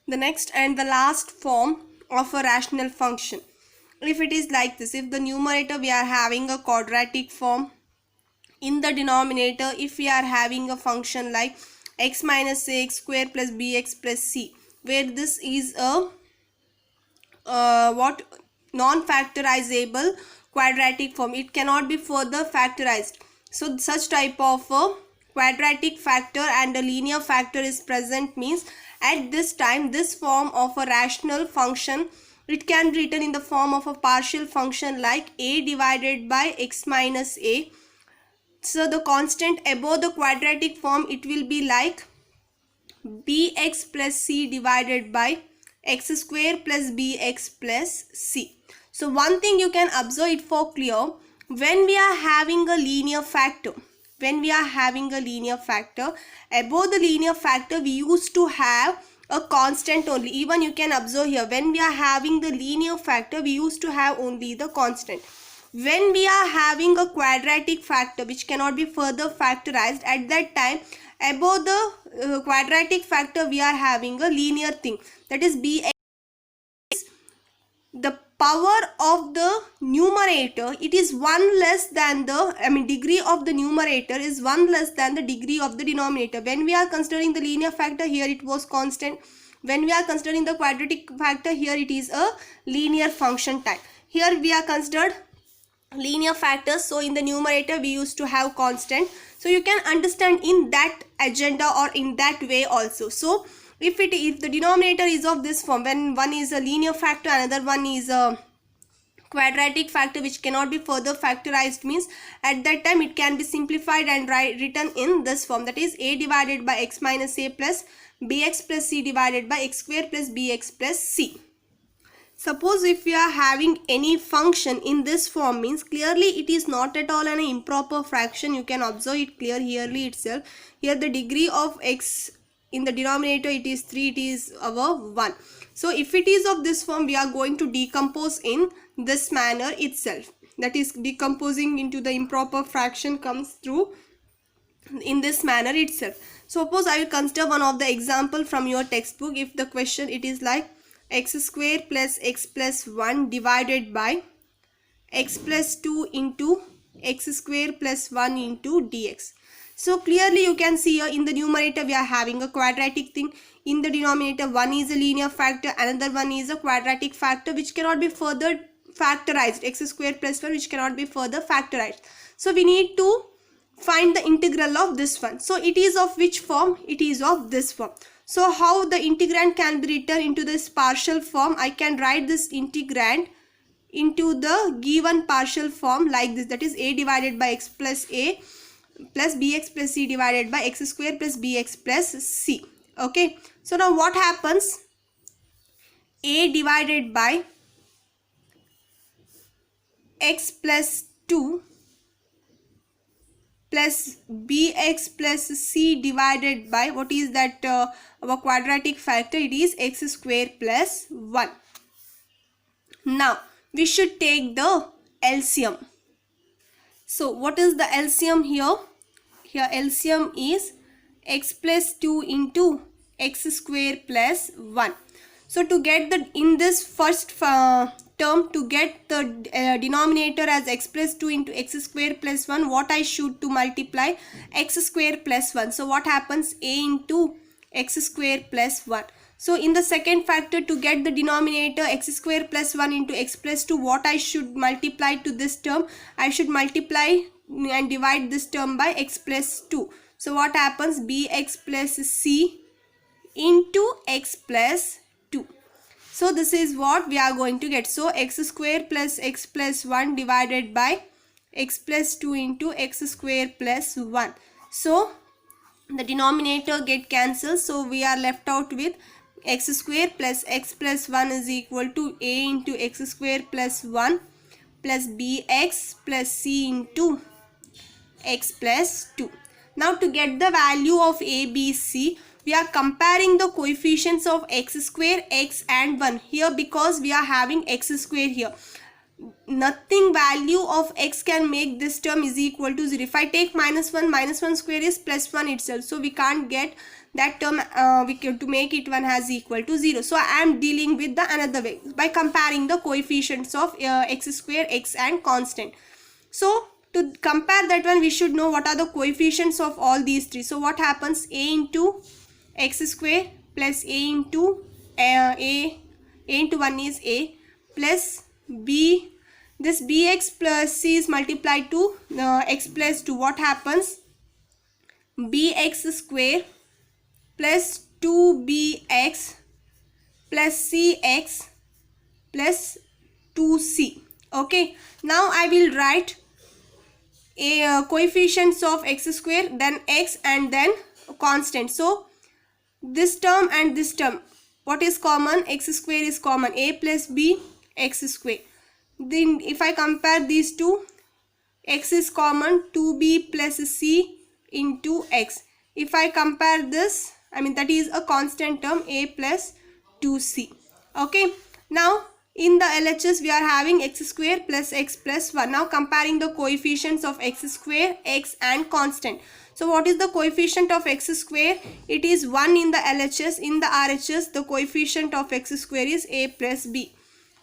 The next and the last form of a rational function. If it is like this, if the numerator we are having a quadratic form, in the denominator if we are having a function like x minus ax square plus bx plus c, where this is a non-factorizable quadratic form, it cannot be further factorized. So such type of a quadratic factor and a linear factor is present, means at this time this form of a rational function, it can be written in the form of a partial function like a divided by x minus a. So the constant above the quadratic form, it will be like bx plus c divided by x square plus bx plus c. So one thing you can observe it for clear, when we are having a linear factor, above the linear factor we used to have a constant only. Even you can observe here, when we are having the linear factor we used to have only the constant. When we are having a quadratic factor which cannot be further factorized, at that time above the quadratic factor we are having a linear thing, that is bx. The power of the numerator, it is 1 less than the degree of the numerator is 1 less than the degree of the denominator. When we are considering the linear factor, here it was constant. When we are considering the quadratic factor, here it is a linear function type. Here we are considered linear factors, so in the numerator we used to have constant. So you can understand in that agenda or in that way also. So if the denominator is of this form, when one is a linear factor, another one is a quadratic factor which cannot be further factorized, means at that time it can be simplified and written in this form, that is a divided by x minus a plus bx plus c divided by x square plus bx plus c. Suppose if we are having any function in this form, means clearly it is not at all an improper fraction. You can observe it clearly itself. Here the degree of x in the denominator, it is 3, it is our 1. So if it is of this form, we are going to decompose in this manner itself. That is, decomposing into the improper fraction comes through in this manner itself. Suppose I will consider one of the example from your textbook. If the question it is like x square plus x plus 1 divided by x plus 2 into x square plus 1 into dx. So clearly you can see here in the numerator we are having a quadratic thing. In the denominator, one is a linear factor, another one is a quadratic factor which cannot be further factorized, x square plus 1 which cannot be further factorized. So we need to find the integral of this one. So it is of which form? It is of this form. So how the integrand can be written into this partial form? I can write this integrand into the given partial form like this, that is a divided by x plus a plus bx plus c divided by x square plus bx plus c. Okay, so now what happens? A divided by x plus 2 plus bx plus c divided by, what is that, our quadratic factor, it is x square plus 1. Now we should take the LCM. So what is the LCM here? Here LCM is x plus 2 into x square plus 1. So to get the, in this first term, to get the denominator as x plus 2 into x square plus 1, what I should to multiply? X square plus 1. So what happens? A into x square plus 1. So in the second factor, to get the denominator x square plus 1 into x plus 2, what I should multiply to this term? I should multiply and divide this term by x plus 2. So what happens? Bx plus c into x plus 2. So this is what we are going to get. So x square plus x plus 1 divided by x plus 2 into x square plus 1. So the denominator get cancelled. So we are left out with x square plus x plus 1 is equal to a into x square plus 1 plus bx plus c into x plus 2. Now to get the value of a, b, c, we are comparing the coefficients of x square, x and 1 here, because we are having x square here. Nothing value of x can make this term is equal to 0. If I take minus 1 square is plus 1 itself. So we can't get that term to make it 1 has equal to 0. So I am dealing with the another way by comparing the coefficients of x square, x and constant. So to compare that one, we should know what are the coefficients of all these three. So what happens? A into x square plus a into 1 is a plus b, this bx plus c is multiplied to x plus 2. What happens? Bx square plus 2bx plus cx plus 2c. Okay, now I will write a coefficients of x square, then x, and then constant. So this term and this term, what is common? X square is common. A plus b, x square. Then if I compare these two, x is common, 2b plus c into x. If I compare this, that is a constant term, a plus 2c. Okay, now in the LHS we are having x square plus x plus 1. Now comparing the coefficients of x square, x and constant. So what is the coefficient of x square? It is 1 in the LHS. In the RHS, the coefficient of x square is a plus b.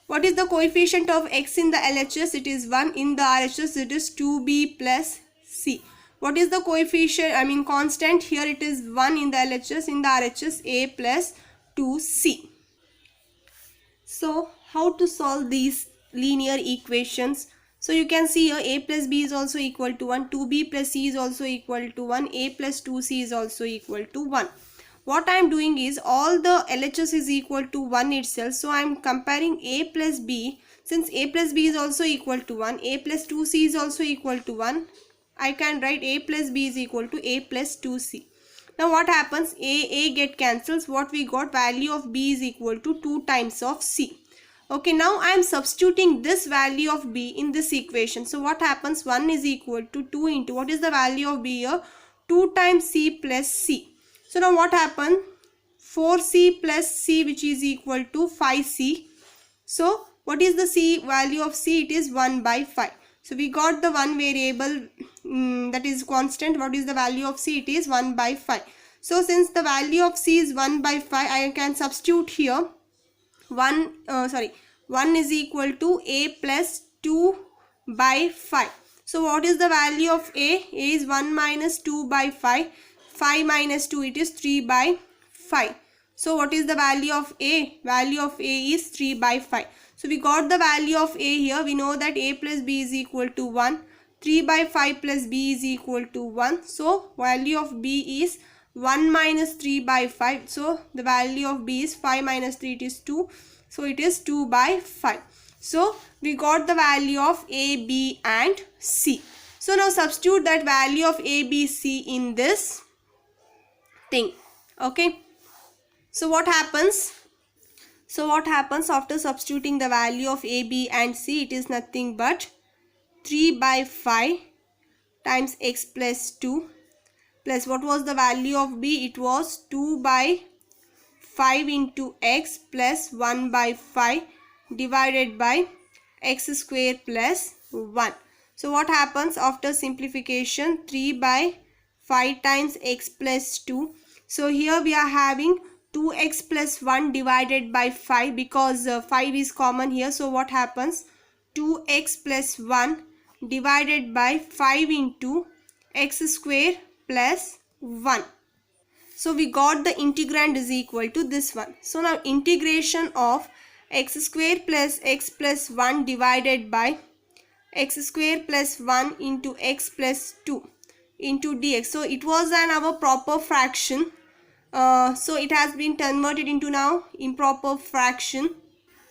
What is the coefficient of x in the LHS? It is 1. In the RHS, it is 2b plus c. What is the coefficient, constant? Here it is 1 in the LHS. In the RHS, a plus 2c. So how to solve these linear equations? So you can see here a plus b is also equal to 1, 2b plus c is also equal to 1, a plus 2c is also equal to 1. what I am doing is all the LHS is equal to 1 itself. So I am comparing A plus B. Since A plus B is also equal to 1, A plus 2C is also equal to 1. I can write A plus B is equal to A plus 2C. Now what happens? A get cancels. What we got? Value of B is equal to 2 times of C. Okay, now I am substituting this value of B in this equation. So what happens? 1 is equal to 2 into, what is the value of B here? 2 times C plus C. So now what happened? 4C plus C, which is equal to 5C. So what is the C value of C? It is 1 by 5. So we got the one variable that is constant. What is the value of C? It is 1 by 5. So since the value of C is 1 by 5, I can substitute here 1 is equal to A plus 2 by 5. So what is the value of A? A is 1 minus 2 by 5. 5 minus 2, it is 3 by 5. So what is the value of A? Value of A is 3 by 5. So we got the value of A here. We know that A plus B is equal to 1. 3 by 5 plus B is equal to 1. So value of B is 1 minus 3 by 5. So the value of B is 5 minus 3, it is 2. So it is 2 by 5. So we got the value of A, B and C. So now substitute that value of A, B, C in this thing. Okay. So what happens? So what happens after substituting the value of A, B and C? It is nothing but 3 by 5 times x plus 2 plus what was the value of B? It was 2 by 5 into x plus 1 by 5 divided by x square plus 1. So what happens after simplification? 3 by 5 times x plus 2. So here we are having 2x plus 1 divided by 5 because 5 is common here. So what happens? 2x plus 1 divided by 5 into x square plus 1. So we got the integrand is equal to this one. So now integration of x square plus x plus 1 divided by x square plus 1 into x plus 2 into dx. So it was our proper fraction. So it has been converted into now improper fraction.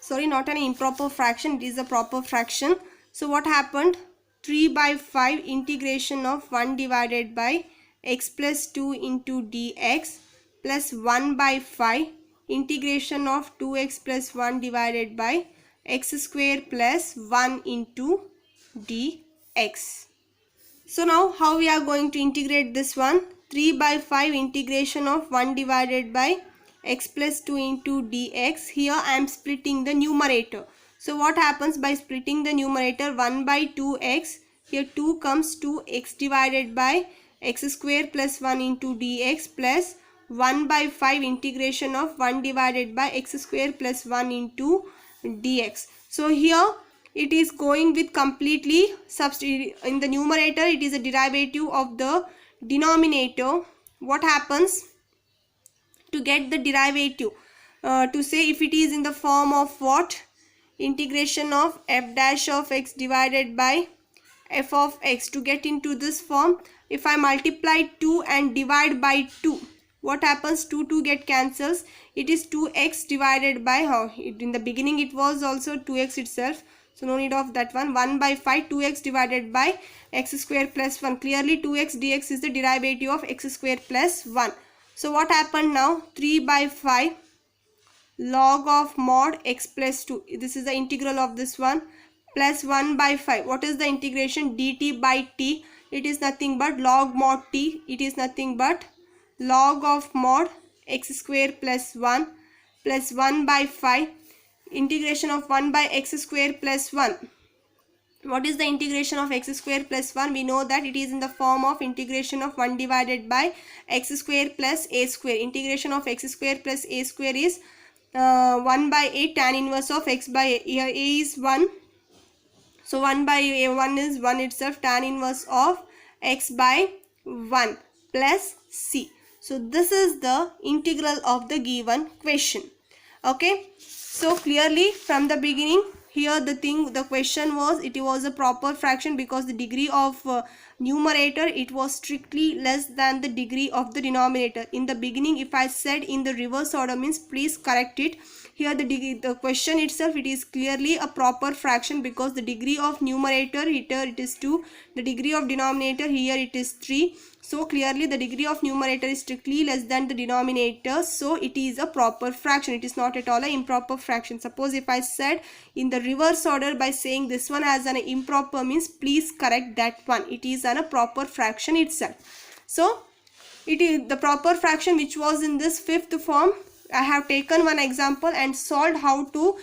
Sorry, not an improper fraction, it is a proper fraction. So what happened? 3 by 5 integration of 1 divided by x plus 2 into dx plus 1 by 5 integration of 2x plus 1 divided by x square plus 1 into dx. So now how we are going to integrate this one? 3 by 5 integration of 1 divided by x plus 2 into dx. Here I am splitting the numerator. So what happens by splitting the numerator? 1 by 2x. Here 2 comes 2x divided by x square plus 1 into dx plus 1 by 5 integration of 1 divided by x square plus 1 into dx. So here it is going with completely substitute in the numerator. It is a derivative of the denominator. What happens to get the derivative? To say if it is in the form of what? Integration of f dash of x divided by f of x. To get into this form, if I multiply 2 and divide by 2, what happens? 2 get cancels. It is 2x divided by, in the beginning it was also 2x itself. So no need of that one. 1 by 5, 2x divided by x square plus 1. Clearly 2x dx is the derivative of x square plus 1. So what happened now? 3 by 5 log of mod x plus 2. This is the integral of this one. Plus 1 by 5. What is the integration? dt by t. It is nothing but log mod t. It is nothing but log of mod x square plus 1 plus 1 by 5. Integration of 1 by x square plus 1. What is the integration of x square plus 1? We know that it is in the form of integration of 1 divided by x square plus a square. Integration of x square plus a square is 1 by 8 tan inverse of x by a. Here a is 1. So 1 by a1 is 1 itself, tan inverse of x by 1 plus c. So this is the integral of the given question. Okay. So clearly from the beginning here the question was, it was a proper fraction because the degree of numerator, it was strictly less than the degree of the denominator. In the beginning, if I said in the reverse order means, please correct it. Here the question itself, it is clearly a proper fraction because the degree of numerator here it is 2, the degree of denominator here it is 3. So clearly the degree of numerator is strictly less than the denominator, so it is a proper fraction. It is not at all an improper fraction. Suppose if I said in the reverse order by saying this one as an improper means, please correct that one. It is a proper fraction itself. So it is the proper fraction which was in this fifth form. I have taken one example and solved how to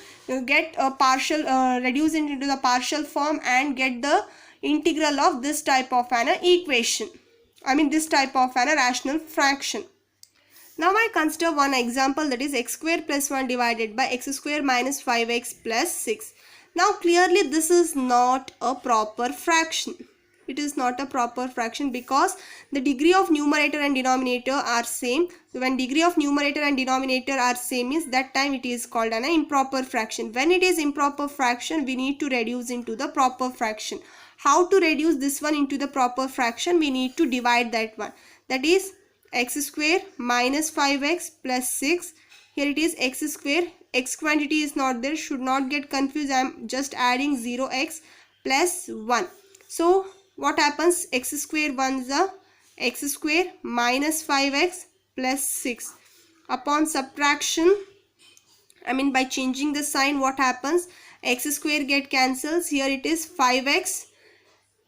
get a partial, reduce it into the partial form and get the integral of this type of an equation. I mean this type of an rational fraction. Now I consider one example, that is x square plus 1 divided by x square minus 5x plus 6. Now clearly this is not a proper fraction. It is not a proper fraction because the degree of numerator and denominator are same. So when degree of numerator and denominator are same means that time it is called an improper fraction. When it is improper fraction, we need to reduce into the proper fraction. How to reduce this one into the proper fraction? We need to divide that one. That is x square minus 5x plus 6. Here it is x square. X quantity is not there. Should not get confused. I am just adding 0x plus 1. So what happens? X square 1 is a x square minus 5x plus 6. Upon subtraction, I mean by changing the sign, what happens? X square get cancels. Here it is 5x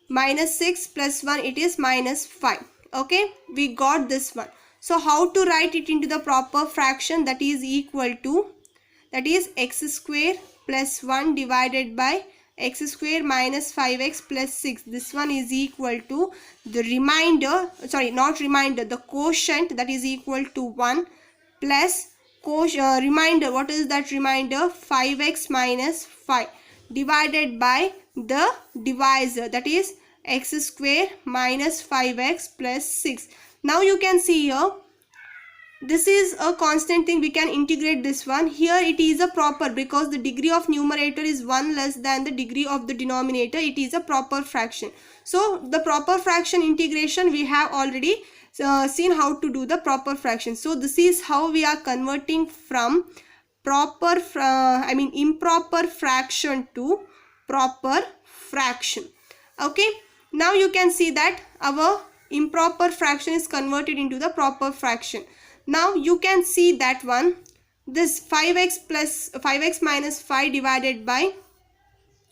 minus 6 plus 1, it is minus 5. Okay, we got this one. So how to write it into the proper fraction? That is equal to, that is x square plus 1 divided by x square minus 5x plus 6. This one is equal to the remainder, sorry not remainder, the quotient, that is equal to 1 plus remainder. What is that remainder? 5x minus 5 divided by the divisor, that is x square minus 5x plus 6. Now you can see here, this is a constant thing, we can integrate this one. Here it is a proper because the degree of numerator is 1 less than the degree of the denominator. It is a proper fraction. So the proper fraction integration we have already seen how to do the proper fraction. So this is how we are converting from proper improper fraction to proper fraction. Okay, now you can see that our improper fraction is converted into the proper fraction. Now you can see that one, this 5x minus 5 divided by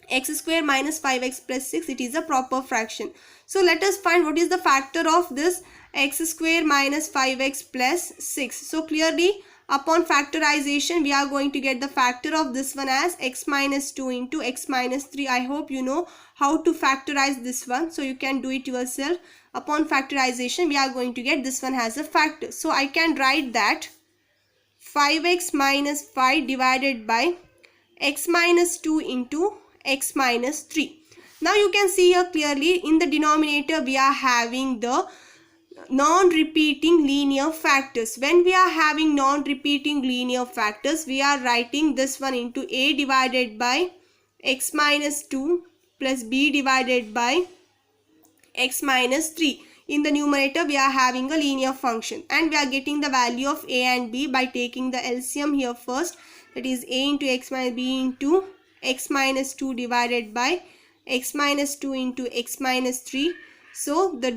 x square minus 5x plus 6, it is a proper fraction. So let us find what is the factor of this x square minus 5x plus 6. So clearly upon factorization we are going to get the factor of this one as x minus 2 into x minus 3. I hope you know how to factorize this one, so you can do it yourself. Upon factorization we are going to get this one as a factor. So I can write that 5x minus 5 divided by x minus 2 into x minus 3. Now you can see here clearly in the denominator we are having the non-repeating linear factors. When we are having non-repeating linear factors, we are writing this one into a divided by x minus 2 plus b divided by x minus 3. In the numerator we are having a linear function and we are getting the value of a and b by taking the LCM here first, that is a into x minus b into x minus 2 divided by x minus 2 into x minus 3. So the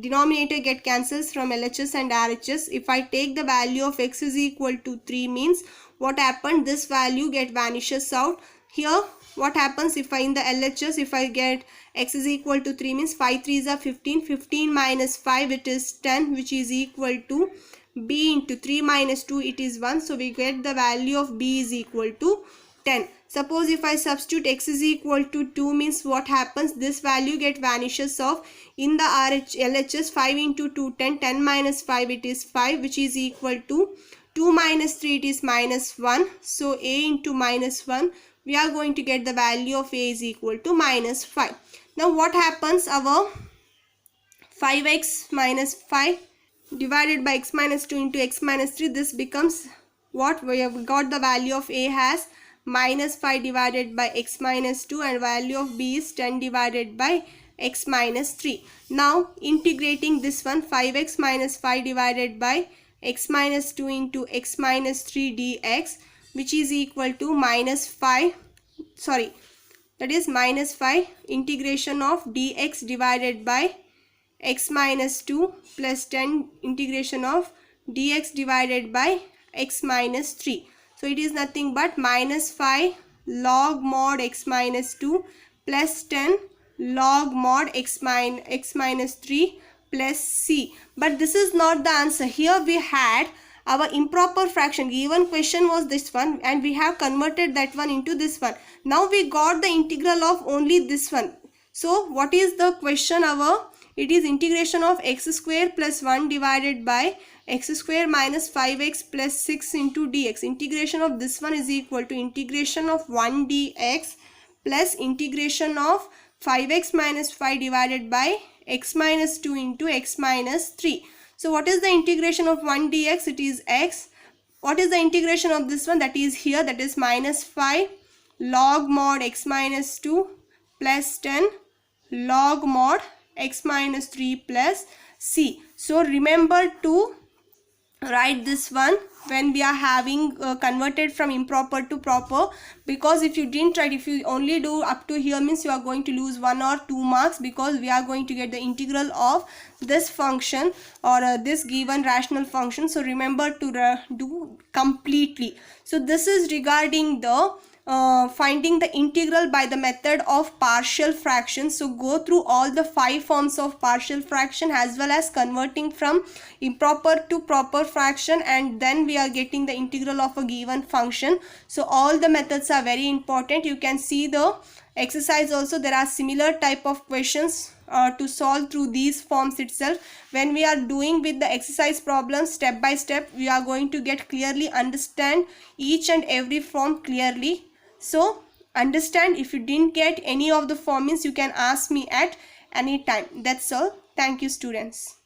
denominator get cancels from LHS and RHS. If I take the value of x is equal to 3 means what happened, this value get vanishes out. Here what happens, if I in the LHS if I get x is equal to 3 means 5 3s are 15, 15 minus 5 it is 10, which is equal to b into 3 minus 2 it is 1. So we get the value of b is equal to 10. Suppose if I substitute x is equal to 2 means what happens, this value get vanishes off. In the LHS 5 into 2 10, 10 minus 5 it is 5, which is equal to 2 minus 3 it is minus 1. So a into minus 1, we are going to get the value of a is equal to minus 5. Now what happens, our 5x minus 5 divided by x minus 2 into x minus 3, this becomes what we have got the value of a as minus 5 divided by x minus 2 and value of b is 10 divided by x minus 3. Now integrating this one, 5x minus 5 divided by x minus 2 into x minus 3 dx, which is equal to minus 5, sorry, that is minus 5 integration of dx divided by x minus 2 plus 10 integration of dx divided by x minus 3. So it is nothing but minus 5 log mod x minus 2 plus 10 log mod x minus 3 plus c. But this is not the answer. Here we had our improper fraction. Given question was this one and we have converted that one into this one. Now we got the integral of only this one. So what is the question our? It is integration of x square plus 1 divided by x square minus 5x plus 6 into dx. Integration of this one is equal to integration of 1 dx plus integration of 5x minus 5 divided by x minus 2 into x minus 3. So what is the integration of 1 dx? It is x. What is the integration of this one? That is here, that is minus 5 log mod x minus 2 plus 10 log mod x minus 3 plus c. So remember to write this one when we are having converted from improper to proper, because if you didn't write, if you only do up to here, means you are going to lose 1 or 2 marks, because we are going to get the integral of this function or this given rational function. So remember to do completely. So this is regarding the finding the integral by the method of partial fraction. So go through all the 5 forms of partial fraction as well as converting from improper to proper fraction, and then we are getting the integral of a given function. So all the methods are very important. You can see the exercise also. There are similar type of questions to solve through these forms itself. When we are doing with the exercise problems step by step, we are going to get clearly understand each and every form clearly. So understand. If you didn't get any of the forms, you can ask me at any time. That's all. Thank you, students.